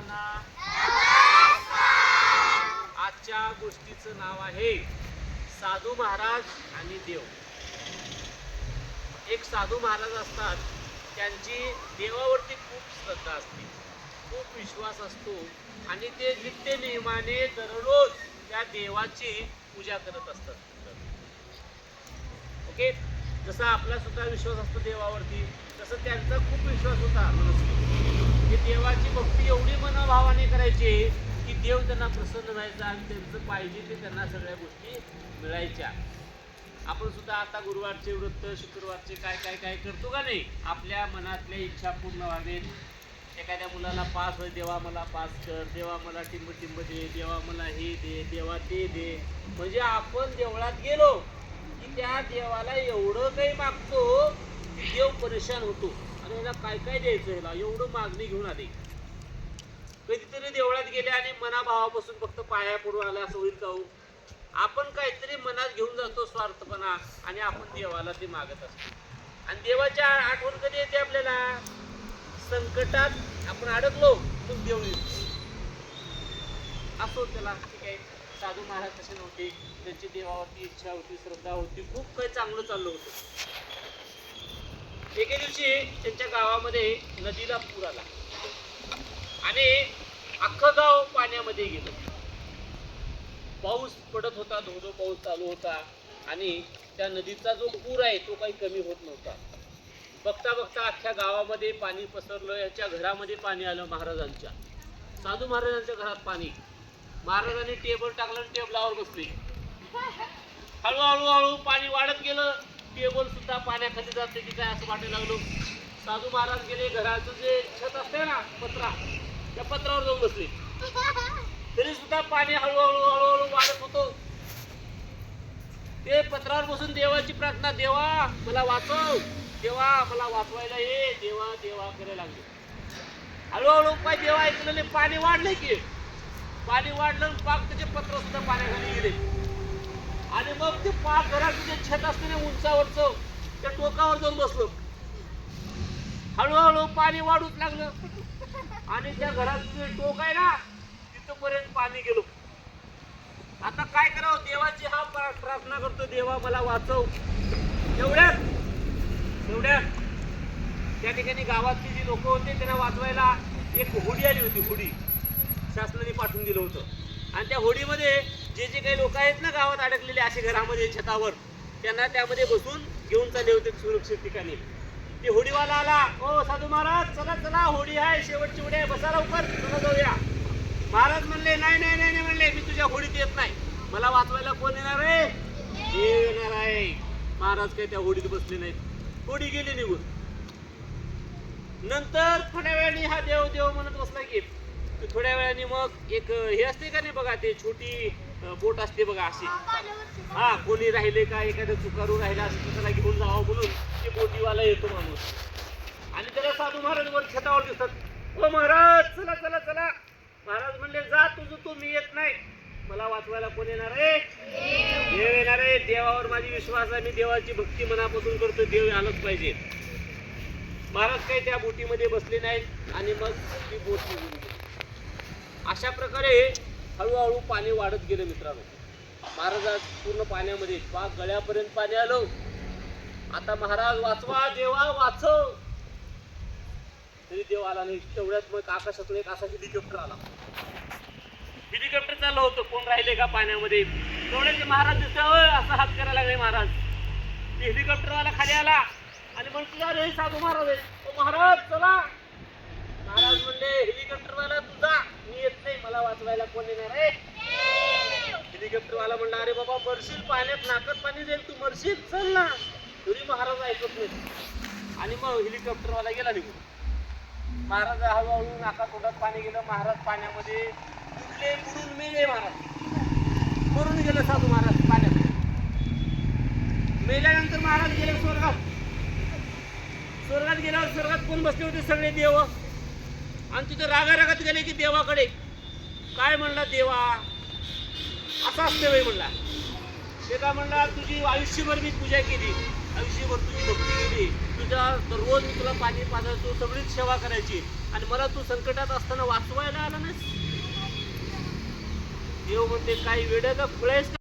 सर्वांना आजच्या गोष्टीचं नाव आहे साधू महाराज आणि देव. एक साधू महाराज असतात, त्यांची देवावरती खूप श्रद्धा असते, खूप विश्वास असतो आणि ते नित्य नियमाने दररोज त्या देवाची पूजा करत असतात. ओके, जसा आपला सुद्धा विश्वास असतो देवावरती, तसं त्यांचा खूप विश्वास होता की देवाची भक्ती एवढी मनोभावाने करायची की देव त्यांना प्रसन्न व्हायचा आणि त्यांचं पाहिजे ते त्यांना सगळ्या गोष्टी मिळायच्या. आपण सुद्धा आता गुरुवारचे व्रत, शुक्रवारचे काय काय काय करतो का नाही, आपल्या मनातल्या इच्छा पूर्ण व्हावेत. एखाद्या मुलाला पास होय, देवा मला पास कर, देवा मला टिंब टिंब दे, देवा मला हे दे, देवा ते दे. म्हणजे आपण देवळात गेलो की त्या देवाला एवढं काही मागतो की देव परेशान होतो आणि याला काय काय द्यायचं, याला एवढं मागणी घेऊन आले. कधीतरी देवळात गेले आणि मनाभावापासून फक्त पाया पडू आला असं होईल का हो? आपण काहीतरी मनात घेऊन जातो स्वार्थपणा आणि आपण देवाला ते मागत असतो. आणि देवाची आठवण कधी येते आपल्याला? संकटात आपण अडकलो मग देव येतो असो त्याला. ठीक आहे, साधू महाराज तसे नव्हते, त्यांची देवावरती इच्छा होती, श्रद्धा होती, खूप काही चांगलं चाललं होतं. एके दिवशी त्यांच्या गावामध्ये नदीला पूर आला आणि अख्खं गाव पाण्यामध्ये गेलं. पाऊस पडत होता, धोधो पाऊस चालू होता आणि त्या नदीचा जो पूर आहे तो काही कमी होत नव्हता. बघता बघता अख्ख्या गावामध्ये पाणी पसरलं. याच्या घरामध्ये पाणी आलं महाराजांच्या. साधू महाराजांच्या घरात पाणी. महाराजांनी टेबल टाकलं आणि टेबलावर बसले. हळूहळू हळू पाणी वाढत गेलं. टेबल सुद्धा पाण्याखाली जाते की काय असं वाटायला लागलो. साधू महाराज गेले, घराचं जे छत असते ना पत्रा, त्या पत्रावर जाऊन बसले. तरी सुद्धा पाणी हळूहळू हळूहळू वाढत होतं. ते पत्रावर बसून देवाची प्रार्थना, देवा मला वाचव, देवा मला वाचवायला ये, देवा देवा करायला लागले. हळूहळू पाय देवा ऐकलं नाही, पाणी वाढलंय की. पाणी वाढलं, पाक त्याचे पत्र सुद्धा पाण्याखाली गेले आणि मग ते पाक घराचं जे छत असतं ना उंचावरचं, त्या टोकावर जाऊन बसलो. हळूहळू पाणी वाढूच लागलं आणि त्या घराचं जे टोक आहे ना तिथपर्यंत पाणी गेलो. आता काय करावं? देवाची हा प्रार्थना करतो, देवा मला वाचव. एवढ्यात त्या ठिकाणी गावातली जी लोक होते त्यांना वाचवायला एक होडी आली होती. होडी शासनाने पाठवून दिलं होतं आणि त्या होडीमध्ये जे जे काही लोक आहेत ना गावात अडकलेले असे घरामध्ये छतावर, त्यांना त्यामध्ये बसून घेऊन चालले होते सुरक्षित ठिकाणी. ते होडीवाला आला, ओ साधू महाराज चला चला, होडी आहे, शेवटची होडी आहे, बसा लवकर, चला जाऊया. महाराज म्हणले नाही नाही नाही म्हणले, मी तुझ्या होडीत येत नाही, मला वाचवायला कोण येणार आहे? देव येणार आहे. महाराज काही त्या होडीत बसले नाहीत. होडी गेली निघून. नंतर थोड्या वेळाने हा देव देव म्हणत बसला की थोड्या वेळाने मग एक हे असते का नाही बघा, ते छोटी बोट असते बघा अशी, हा कोणी राहिले का एखादं चुकारू राहिला असं त्याला घेऊन जावं म्हणून ते बोटीवाला येतो माणूस आणि त्याला साधू महाराज वर छतावर दिसतात. ओ महाराज चला चला चला. महाराज म्हणले जा तुझं तू, मी येत नाही, मला वाचवायला कोण येणार आहे? देव येणार आहे. देवावर माझी विश्वास आहे, मी देवाची भक्ती मनापासून करतो, देव आलंच पाहिजे. महाराज काही त्या बोटीमध्ये बसले नाहीत आणि मग ती बोट निघून गेली. अशा प्रकारे हळूहळू पाणी वाढत गेलं मित्रांनो. महाराज पूर्ण पाण्यामध्ये पाक गळ्यापर्यंत पाणी आलं. आता महाराज वाचवा, देवा वाचव, तरी देव आला नाही. तेवढ्यात मग आकाशातून एक असा हेलिकॉप्टर आला. हेलिकॉप्टर चाललं होतं, कोण राहिले का पाण्यामध्ये. तेवढ्याचे महाराज दिसते, असं हात करायला लागले महाराज. ते हेलिकॉप्टरवाला खाली आला आणि म्हणतो अरे साधू महाराज आहे. ओ महाराज चला. महाराज म्हणले हेलिकॉप्टरवाला तुझा, मी येत नाही, मला वाचवायला कोण येणार आहे? हेलिकॉप्टरवाला म्हणला अरे बाबा मरशील, पाण्यात नाकात पाणी जाईल, तू मरशील, चल ना. तरी महाराज ऐकत नाही आणि मग हेलिकॉप्टरवाला गेला निघून. महाराज हळूहळू नाका तोंडात पाणी गेलं. महाराज पाण्यामध्ये बुडले, बुडून मेले. महाराज मरून गेले. साधू महाराज पाण्यात मेल्यानंतर महाराज गेले स्वर्गात. स्वर्गात गेल्यावर स्वर्गात कोण बसले होते? सगळे देव. आणि तिथे रागारागात गेले की देवाकडे. काय म्हणला देवा? असा असते वय म्हणला. ते का म्हणला तुझी आयुष्यभर मी पूजा केली, आयुष्यभर तुझी भक्ती केली, तुझ्या दररोज मी तुला पाणी पाजायचो, सगळीच सेवा करायची, आणि मला तू संकटात असताना वाचवायला आला नाहीस. देव म्हणते काही वेळ का खुळायस